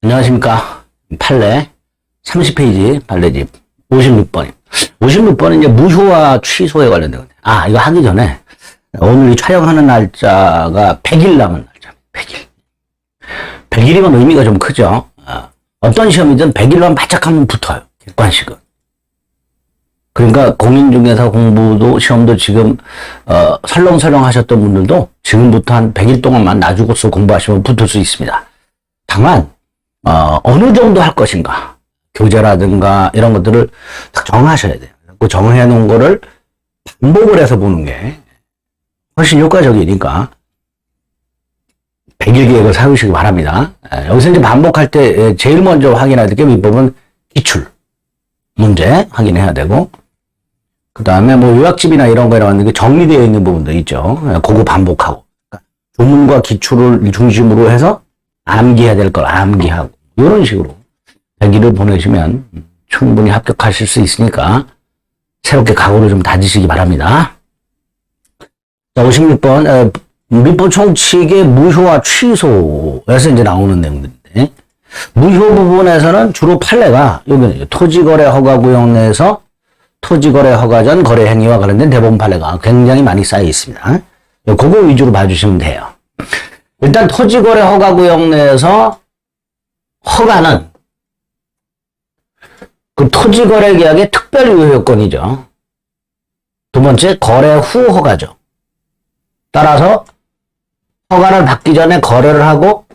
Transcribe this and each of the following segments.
안녕하십니까. 판례 30페이지 판례집 56번. 56번은 이제 무효와 취소에 관련된 건데. 이거 하기 전에 오늘 이 촬영하는 날짜가 100일 남은 날짜. 100일. 100일이면 의미가 좀 크죠. 어떤 시험이든 100일만 바짝 하면 붙어요. 객관식은. 그러니까 공인 중개사 공부도 시험도 지금 설렁설렁 하셨던 분들도 지금부터 한 100일 동안만 놔주고서 공부하시면 붙을 수 있습니다. 다만 어느 정도 할 것인가, 교재라든가 이런 것들을 딱 정하셔야 돼요. 그 정해 놓은 거를 반복을 해서 보는 게 훨씬 효과적이니까 100일 계획을 세우시기 바랍니다. 여기서 이제 반복할 때 제일 먼저 확인해야 될 게 밑부분 기출 문제 확인해야 되고, 그 다음에 뭐 요약집이나 이런 거에 나왔는 게 정리되어 있는 부분도 있죠. 그거 반복하고, 조문과 기출을 중심으로 해서 암기해야 될 걸 암기하고, 이런 식으로 100일을 보내시면 충분히 합격하실 수 있으니까 새롭게 각오를 좀 다지시기 바랍니다. 자, 56번 민법 총칙의 무효와 취소에서 이제 나오는 내용들인데, 무효 부분에서는 주로 판례가 여기 토지거래 허가구역 내에서 토지거래 허가 전 거래 행위와 관련된 대법원 판례가 굉장히 많이 쌓여 있습니다. 그거 위주로 봐주시면 돼요. 일단 토지거래 허가구역 내에서 허가는 그 토지거래 계약의 특별유효 요건이죠. 두 번째, 거래 후 허가죠. 따라서 허가를 받기 전에 거래를 하고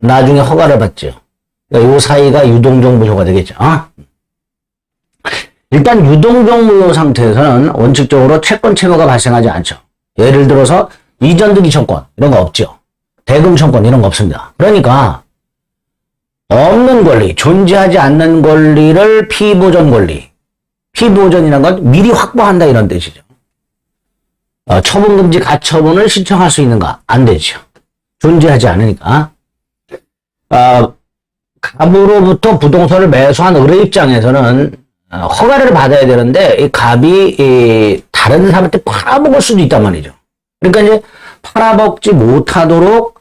나중에 허가를 받죠. 그러니까 이 사이가 유동적 무효가 되겠죠. 일단 유동적 무효 상태에서는 원칙적으로 채권 채무가 발생하지 않죠. 예를 들어서 이전 등기 청권 이런 거 없죠. 대금 청권 이런 거 없습니다. 그러니까 없는 권리, 존재하지 않는 권리를 피보전 권리, 피보전이라는 건 미리 확보한다 이런 뜻이죠. 처분금지 가처분을 신청할 수 있는가? 안 되죠. 존재하지 않으니까. 갑으로부터 부동산을 매수한 을의 입장에서는 허가를 받아야 되는데 이 갑이 다른 사람한테 팔아먹을 수도 있단 말이죠. 그러니까 이제 팔아먹지 못하도록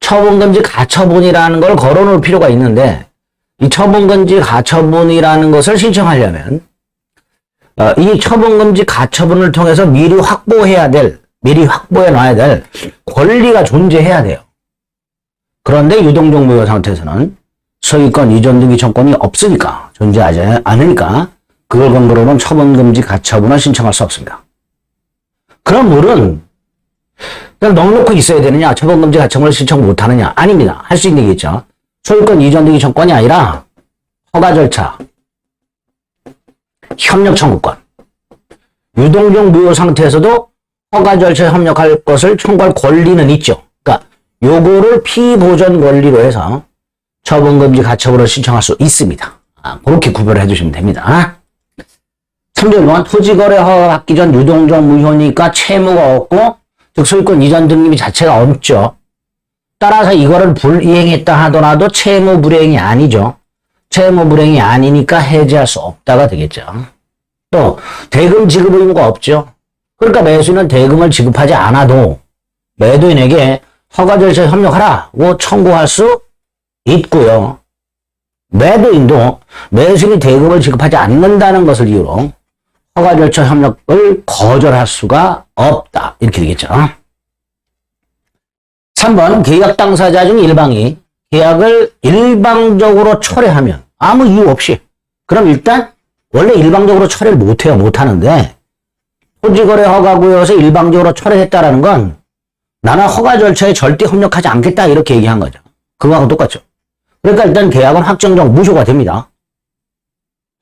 처분금지 가처분이라는 걸 걸어놓을 필요가 있는데, 이 처분금지 가처분이라는 것을 신청하려면 이 처분금지 가처분을 통해서 미리 확보해 놔야 될 권리가 존재해야 돼요. 그런데 유동적 무효 상태에서는 소유권 이전 등기 청권이 없으니까, 존재하지 않으니까 그걸 근거로는 처분금지 가처분을 신청할 수 없습니다. 그럼 물은 그냥 넉넉히 있어야 되느냐, 처분금지 가처분을 신청 못하느냐? 아닙니다. 할 수 있는 게 있죠. 소유권 이전 등기 청권이 아니라 허가 절차, 협력 청구권. 유동적 무효 상태에서도 허가 절차에 협력할 것을 청구할 권리는 있죠. 그러니까 요거를 피보전 권리로 해서 처분금지 가처분을 신청할 수 있습니다. 그렇게 구별을 해주시면 됩니다. 3절 토지거래 허가 받기 전 유동적 무효니까 채무가 없고, 즉 소유권 이전 등기 자체가 없죠. 따라서 이거를 불이행했다 하더라도 채무 불이행이 아니죠. 채무 불이행이 아니니까 해지할 수 없다가 되겠죠. 또 대금 지급 의무가 없죠. 그러니까 매수인은 대금을 지급하지 않아도 매도인에게 허가 절차에 협력하라고 청구할 수 있고요. 매도인도 매수인이 대금을 지급하지 않는다는 것을 이유로 허가 절차 협력을 거절할 수가 없다. 이렇게 되겠죠. 3번 계약 당사자 중 일방이 계약을 일방적으로 철회하면 아무 이유 없이, 그럼 일단 원래 일방적으로 철회를 못해요. 못하는데 토지거래 허가구역에서 일방적으로 철회했다라는 건 나는 허가 절차에 절대 협력하지 않겠다 이렇게 얘기한 거죠. 그거하고 똑같죠. 그러니까 일단 계약은 확정적 무효가 됩니다.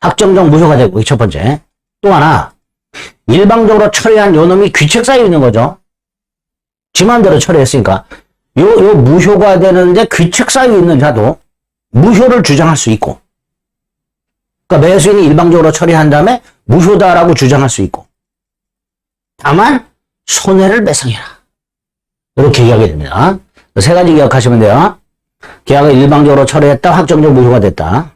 확정적 무효가 되고, 첫 번째. 또 하나, 일방적으로 철회한 요놈이 귀책 쌓여 있는 거죠. 지 맘대로 철회했으니까 요 무효가 되는데 귀책 쌓여 있는 자도 무효를 주장할 수 있고, 그러니까 매수인이 일방적으로 처리한 다음에 무효다라고 주장할 수 있고, 다만 손해를 배상해라 이렇게 이야기 됩니다. 세 가지 기억하시면 돼요. 계약을 일방적으로 철회했다, 확정적 무효가 됐다.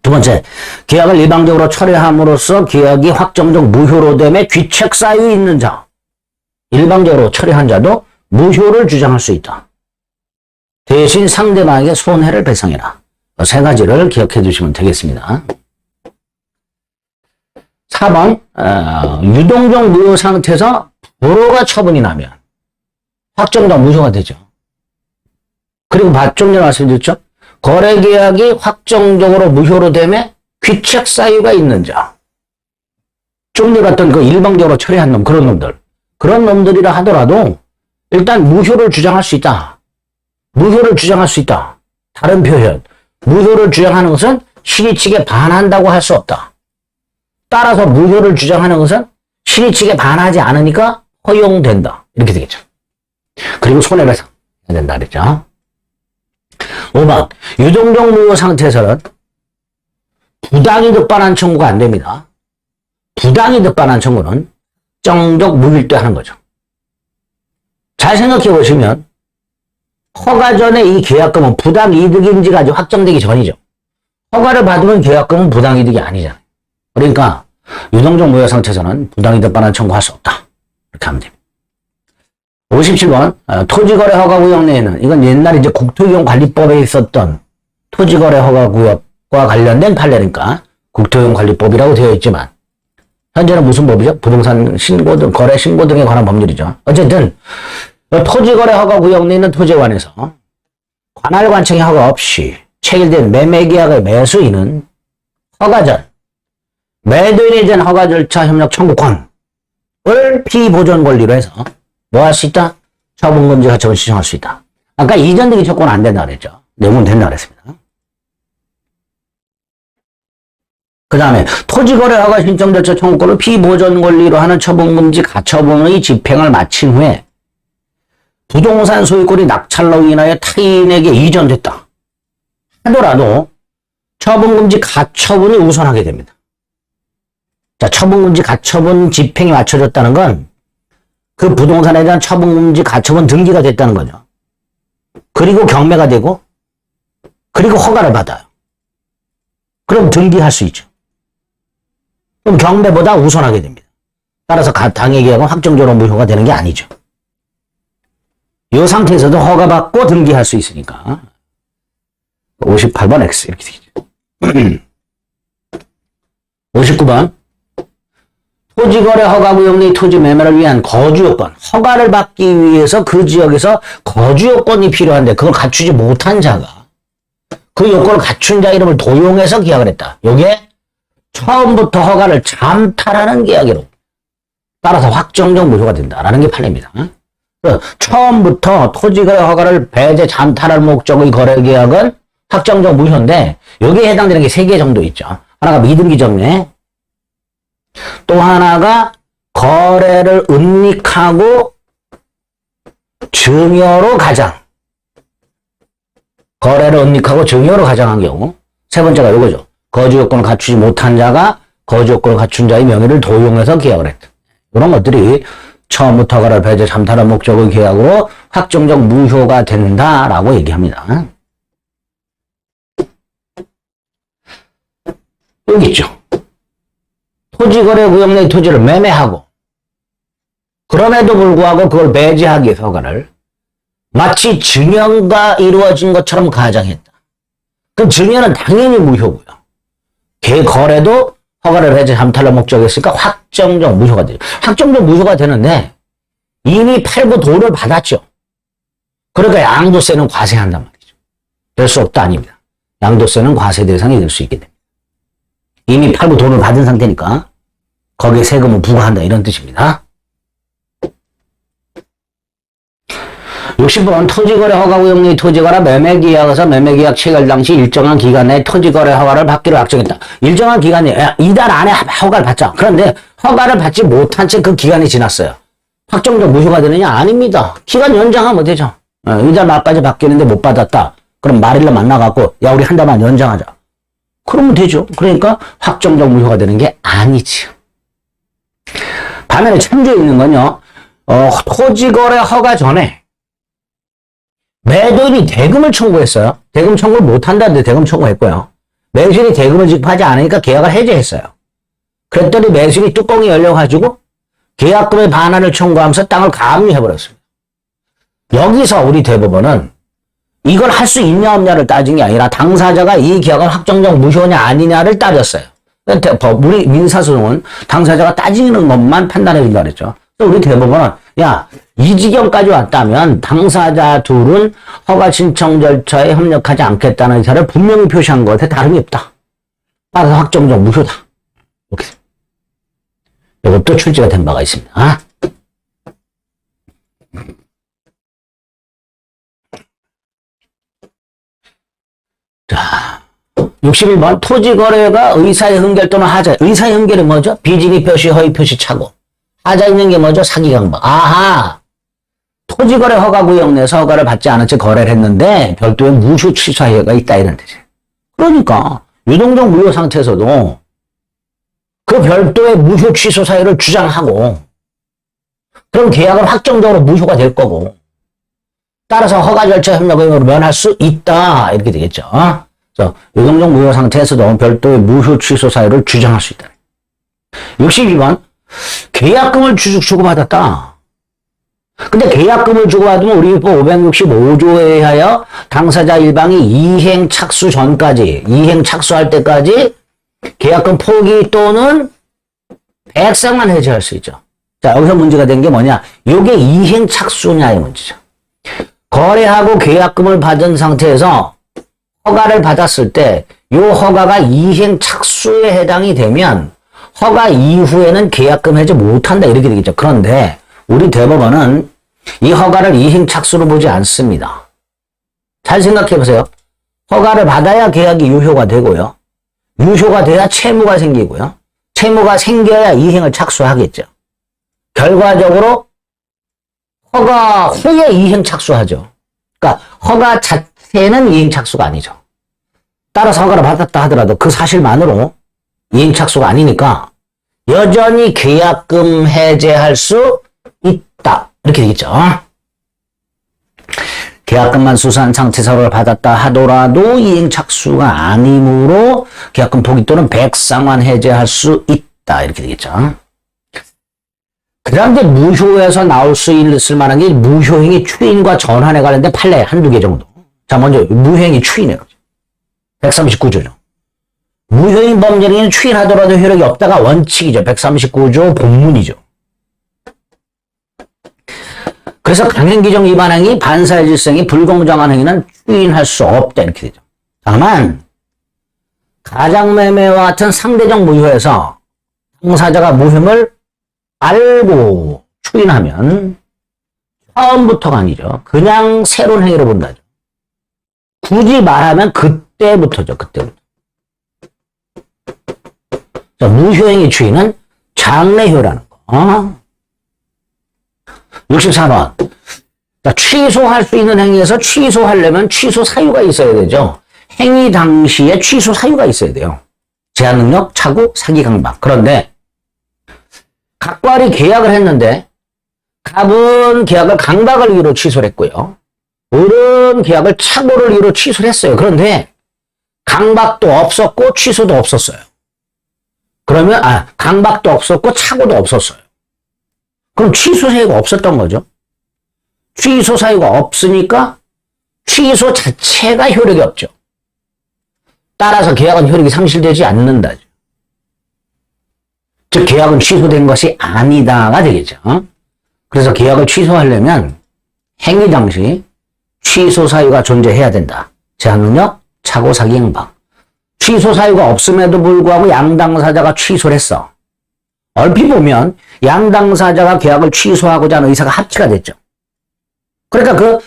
두 번째, 계약을 일방적으로 철회함으로써 계약이 확정적 무효로 됨에 귀책 쌓여 있는 자, 일방적으로 철회한 자도 무효를 주장할 수 있다. 대신 상대방에게 손해를 배상해라. 세 가지를 기억해 두시면 되겠습니다. 4번 유동적 무효 상태에서 불허가 처분이 나면 확정적 무효가 되죠. 그리고 좀 전에 말씀드렸죠. 거래계약이 확정적으로 무효로 되면 귀책 사유가 있는 자. 좀 전에 봤던 그 일방적으로 처리한 놈, 그런 놈들. 그런 놈들이라 하더라도 일단 무효를 주장할 수 있다. 무효를 주장할 수 있다. 다른 표현. 무효를 주장하는 것은 신의 측에 반한다고 할 수 없다. 따라서 무효를 주장하는 것은 신의 측에 반하지 않으니까 허용된다. 이렇게 되겠죠. 그리고 손해배상 해야 된다 그랬죠. 5번 유동적 무효 상태에서는 부당이득 반환 청구가 안 됩니다. 부당이득 반환 청구는 정적 무효일 때 하는 거죠. 잘 생각해 보시면 허가 전에 이 계약금은 부당이득인지가 아직 확정되기 전이죠. 허가를 받으면 계약금은 부당이득이 아니잖아요. 그러니까 유동적 무효 상태에서는 부당이득 반환 청구할 수 없다. 이렇게 하면 됩니다. 57번 토지거래 허가 구역 내에는 이건 옛날에 이제 국토이용관리법에 있었던 토지거래 허가 구역과 관련된 판례니까 국토이용관리법이라고 되어 있지만 현재는 무슨 법이죠? 부동산 신고 등 거래 신고 등에 관한 법률이죠. 어쨌든 토지거래 허가 구역 내에 있는 토지관에서 관할 관청의 허가 없이 체결된 매매계약의 매수인은 허가 전 매도인에 대한 허가 절차 협력 청구권을 피보존 권리로 해서 뭐 할 수 있다? 처분금지 가처분 신청할 수 있다. 아까 이전 등기 조건은 안 된다 그랬죠. 내용은 된다 그랬습니다. 그 다음에 토지거래 허가 신청 절차 청구권을 피보존 권리로 하는 처분금지 가처분의 집행을 마친 후에 부동산 소유권이 낙찰로 인하여 타인에게 이전됐다 하더라도 처분금지 가처분이 우선하게 됩니다. 자, 처분금지 가처분 집행이 맞춰졌다는 건 그 부동산에 대한 처분금지 가처분 등기가 됐다는 거죠. 그리고 경매가 되고 그리고 허가를 받아요. 그럼 등기할 수 있죠. 그럼 경매보다 우선하게 됩니다. 따라서 당해 계약은 확정적으로 무효가 되는 게 아니죠. 이 상태에서도 허가받고 등기할 수 있으니까 58번 X 이렇게 되겠죠. 59번 토지거래 허가구역 내 토지 매매를 위한 거주요건 허가를 받기 위해서 그 지역에서 거주요건이 필요한데 그걸 갖추지 못한 자가 그 요건을 갖춘 자 이름을 도용해서 계약을 했다. 요게 처음부터 허가를 잠탈하는 계약이로 따라서 확정적 무효가 된다라는 게 판례입니다. 처음부터 토지거래 허가를 배제 잠탈할 목적의 거래계약은 확정적 무효인데 여기에 해당되는 게 3개 정도 있죠. 하나가 미등기 정례, 또 하나가 거래를 은닉하고 증여로 가장, 거래를 은닉하고 증여로 가장한 경우, 세 번째가 이거죠. 거주요건을 갖추지 못한 자가 거주요건을 갖춘 자의 명의를 도용해서 계약을 했다. 이런 것들이 처음부터 허가를 배제 잠탈한 목적의 계약으로 확정적 무효가 된다라고 얘기합니다. 여기 있죠. 토지거래구역 내 토지를 매매하고 그럼에도 불구하고 그걸 배제하기 위해서 허가를 마치 증여가 이루어진 것처럼 가장했다. 그 증여는 당연히 무효고요. 거래도 허가를 배제 잠탈한 목적이었으니까 확정적 무효가 되죠. 확정적 무효가 되는데 이미 팔고 돈을 받았죠. 그러니까 양도세는 과세한단 말이죠. 될 수 없다 아닙니다. 양도세는 과세 대상이 될 수 있게 됩니다. 이미 팔고 돈을 받은 상태니까 거기에 세금을 부과한다 이런 뜻입니다. 60번 토지거래 허가구역 내 토지거래 매매계약에서 매매계약 체결 당시 일정한 기간 내에 토지거래 허가를 받기로 약정했다. 일정한 기간 내에 이달 안에 허가를 받자. 그런데 허가를 받지 못한 채 그 기간이 지났어요. 확정적 무효가 되느냐? 아닙니다. 기간 연장하면 되죠. 이달 말까지 받겠는데 못 받았다. 그럼 말일로 만나갖고 야 우리 한 달만 연장하자. 그러면 되죠. 그러니까 확정적 무효가 되는 게 아니지요. 반면에 참조해 있는 건요. 토지거래 허가 전에 매도인이 대금을 청구했어요. 대금 청구를 못한다는데 대금 청구했고요. 매수인이 대금을 지급하지 않으니까 계약을 해제했어요. 그랬더니 매수인이 뚜껑이 열려가지고 계약금의 반환을 청구하면서 땅을 가압류해버렸습니다. 여기서 우리 대법원은 이걸 할 수 있냐 없냐를 따진 게 아니라 당사자가 이 계약은 확정적 무효냐 아니냐를 따졌어요. 우리 민사소송은 당사자가 따지는 것만 판단해 준다 그랬죠. 그래서 우리 대법원은 야, 이 지경까지 왔다면 당사자 둘은 허가 신청 절차에 협력하지 않겠다는 의사를 분명히 표시한 것에 다름이 없다. 따라서 확정적 무효다. 이렇게. 이것도 출제가 된 바가 있습니다. 자, 61번 토지거래가 의사의 흥결 또는 하자. 의사의 흥결이 뭐죠? 비진위 표시, 허위 표시 착오. 하자 있는 게 뭐죠? 사기 강박. 아하! 토지거래 허가 구역 내에서 허가를 받지 않은 채 거래를 했는데 별도의 무효 취소 사유가 있다 이런 뜻이에요. 그러니까 유동적 무효 상태에서도 그 별도의 무효 취소 사유를 주장하고 그럼 계약은 확정적으로 무효가 될 거고 따라서 허가 절차 협력으로 면할 수 있다 이렇게 되겠죠. 그래서 유동적 무효 상태에서도 별도의 무효 취소 사유를 주장할 수 있다. 62번 계약금을 주고받았다. 근데 계약금을 주고받으면 우리 법 565조에 의하여 당사자 일방이 이행 착수 전까지, 이행 착수할 때까지 계약금 포기 또는 배상만 해제할 수 있죠. 자, 여기서 문제가 된 게 뭐냐? 이게 이행 착수냐의 문제죠. 거래하고 계약금을 받은 상태에서 허가를 받았을 때 이 허가가 이행 착수에 해당이 되면 허가 이후에는 계약금 해제 못한다 이렇게 되겠죠. 그런데 우리 대법원은 이 허가를 이행 착수로 보지 않습니다. 잘 생각해 보세요. 허가를 받아야 계약이 유효가 되고요. 유효가 돼야 채무가 생기고요. 채무가 생겨야 이행을 착수하겠죠. 결과적으로 허가 후에 이행 착수하죠. 그러니까 허가 자체는 이행 착수가 아니죠. 따라서 허가를 받았다 하더라도 그 사실만으로 이행 착수가 아니니까 여전히 계약금 해제할 수 있다. 이렇게 되겠죠. 계약금만 수수한 상태에서 허가를 받았다 하더라도 이행 착수가 아니므로 계약금 포기 또는 배상만 해제할 수 있다. 이렇게 되겠죠. 그 다음 이제 무효에서 나올 수 있을 만한 게 무효행위 추인과 전환에 관련된 판례 한두 개 정도. 자, 먼저 무효행위 추인이에요. 139조죠. 무효인 범죄는 추인하더라도 효력이 없다가 원칙이죠. 139조 본문이죠. 그래서 강행규정 위반 행위, 반사의 질성이 불공정한 행위는 추인할 수 없다 이렇게 되죠. 다만 가장매매와 같은 상대적 무효에서 당사자가 무혐을 알고 추인하면 처음부터가 아니죠. 그냥 새로운 행위로 본다죠. 굳이 말하면 그때부터죠. 그때부터. 자, 무효행위 추인은 장래효라는 거. 64번. 자, 취소할 수 있는 행위에서 취소하려면 취소 사유가 있어야 되죠. 행위 당시에 취소 사유가 있어야 돼요. 제한 능력, 착오, 사기 강박. 그런데 각과리 계약을 했는데 갑은 계약을 강박을 이유로 취소를 했고요. 을은 계약을 착오를 이유로 취소를 했어요. 그런데 강박도 없었고 취소도 없었어요. 그러면 강박도 없었고 착오도 없었어요. 그럼 취소 사유가 없었던 거죠. 취소 사유가 없으니까 취소 자체가 효력이 없죠. 따라서 계약은 효력이 상실되지 않는다죠. 즉 계약은 취소된 것이 아니다가 되겠죠. 그래서 계약을 취소하려면 행위 당시 취소 사유가 존재해야 된다. 제한 능력, 착오, 사기, 행박. 취소 사유가 없음에도 불구하고 양당사자가 취소를 했어. 얼핏 보면 양당사자가 계약을 취소하고자 하는 의사가 합치가 됐죠. 그러니까 그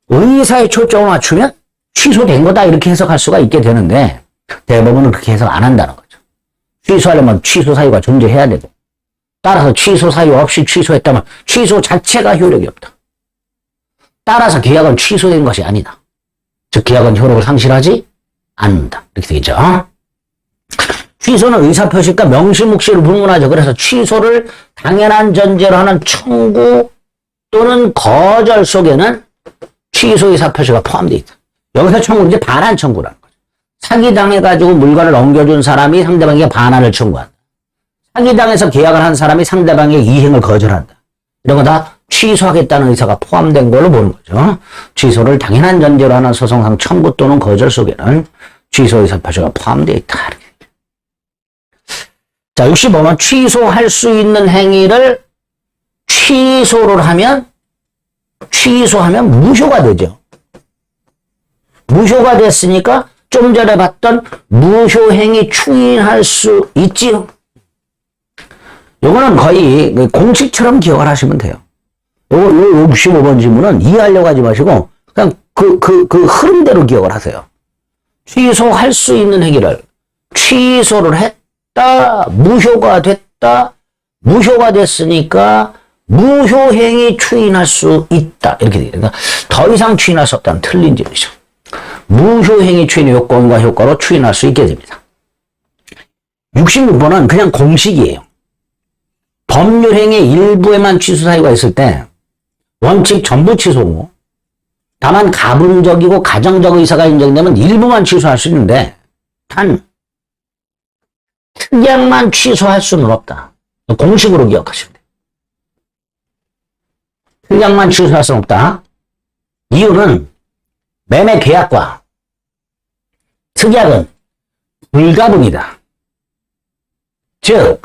의사에 초점을 맞추면 취소된 거다 이렇게 해석할 수가 있게 되는데 대법원은 그렇게 해석 안 한다는 거죠. 취소하려면 취소 사유가 존재해야 되고 따라서 취소 사유 없이 취소했다면 취소 자체가 효력이 없다. 따라서 계약은 취소된 것이 아니다. 즉 계약은 효력을 상실하지 않는다. 이렇게 되겠죠. 취소는 의사표시과 명시묵시를 불문하죠. 그래서 취소를 당연한 전제로 하는 청구 또는 거절 속에는 취소 의사표시가 포함되어 있다. 여기서 청구는 이제 반환 청구라는 거죠. 사기당해가지고 물건을 넘겨준 사람이 상대방에게 반환을 청구한다. 사기당해서 계약을 한 사람이 상대방의 이행을 거절한다. 이런 거 다 취소하겠다는 의사가 포함된 걸로 보는 거죠. 취소를 당연한 전제로 하는 소송상 청구 또는 거절 속에는 취소 의사 표시가 포함되어 있다. 자, 65번 취소할 수 있는 행위를 취소하면 무효가 되죠. 무효가 됐으니까 좀 전에 봤던 무효행위 추인할 수 있지요. 요거는 거의 공식처럼 기억을 하시면 돼요. 요 65번 질문은 이해하려고 하지 마시고 그냥 그 흐름대로 기억을 하세요. 취소할 수 있는 행위를 취소를 했다, 무효가 됐다, 무효가 됐으니까 무효행위 추인할 수 있다. 이렇게 돼요. 그러니까 더 이상 추인할 수 없다는 틀린 질문이죠. 무효행위 추인의 요건과 효과로 추인할 수 있게 됩니다. 66번은 그냥 공식이에요. 법률행위 일부에만 취소 사유가 있을 때 원칙 전부 취소고 다만 가분적이고 가정적 의사가 인정되면 일부만 취소할 수 있는데 단 특약만 취소할 수는 없다. 공식으로 기억하시면 돼요. 특약만 취소할 수는 없다. 이유는 매매 계약과 특약은 불가분이다. 즉,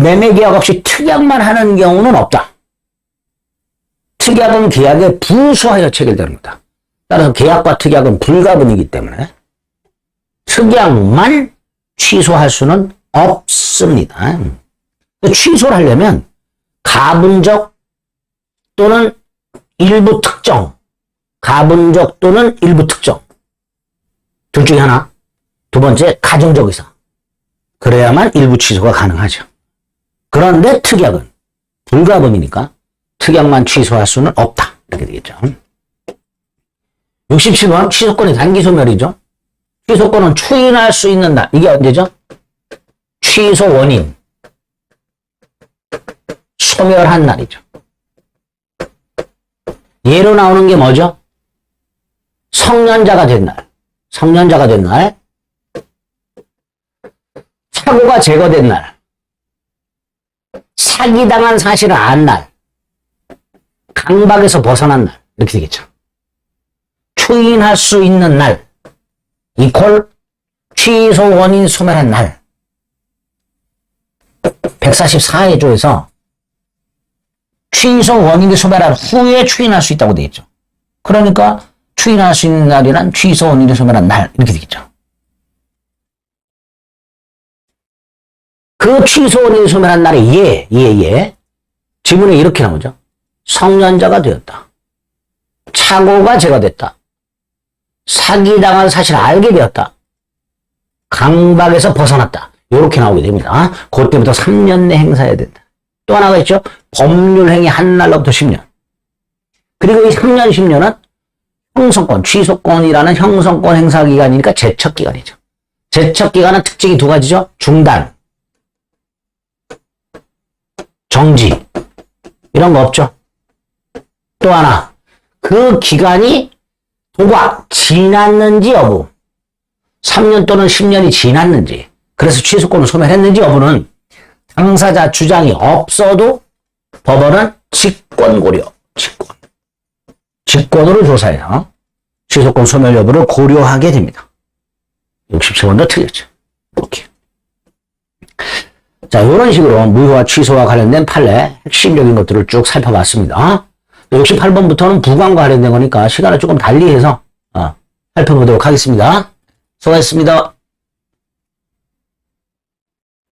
매매 계약 없이 특약만 하는 경우는 없다. 특약은 계약에 부수하여 체결되는 거다. 따라서 계약과 특약은 불가분이기 때문에 특약만 취소할 수는 없습니다. 취소를 하려면 가분적 또는 일부 특정, 가분적 또는 일부 특정 둘 중에 하나, 두 번째 가정적 의사, 그래야만 일부 취소가 가능하죠. 그런데 특약은 불가분이니까 특약만 취소할 수는 없다. 이렇게 되겠죠. 67번 취소권의 단기 소멸이죠. 취소권은 추인할 수 있는 날. 이게 언제죠? 취소 원인 소멸한 날이죠. 예로 나오는 게 뭐죠? 성년자가 된 날. 성년자가 된 날. 사고가 제거된 날. 사기당한 사실을 안 날. 강박에서 벗어난 날. 이렇게 되겠죠. 추인할 수 있는 날. 이퀄 취소 원인 소멸한 날. 144회조에서 취소 원인이 소멸한 후에 추인할 수 있다고 되어 있죠. 그러니까 추인할 수 있는 날이란 취소 원인이 소멸한 날. 이렇게 되겠죠. 그 취소 원인이 소멸한 날에 지문에 이렇게 나오죠. 성년자가 되었다. 착오가 제거됐다. 사기당한 사실을 알게 되었다. 강박에서 벗어났다. 이렇게 나오게 됩니다. 그때부터 3년 내 행사해야 된다. 또 하나가 있죠. 법률행위 한 날로부터 10년. 그리고 이 3년, 10년은 형성권, 취소권이라는 형성권 행사 기간이니까 제척 기간이죠. 제척 기간은 특징이 두 가지죠. 중단, 정지 이런 거 없죠. 또 하나, 그 기간이 도과 지났는지 여부, 3년 또는 10년이 지났는지, 그래서 취소권을 소멸했는지 여부는 당사자 주장이 없어도 법원은 직권 고려, 직권으로 조사해서 취소권 소멸 여부를 고려하게 됩니다. 67번도 틀렸죠. 이렇게. 자, 이런 식으로 무효와 취소와 관련된 판례 핵심적인 것들을 쭉 살펴봤습니다. 68번부터는 부관과 관련된 거니까 시간을 조금 달리 해서 살펴보도록 하겠습니다. 수고하셨습니다.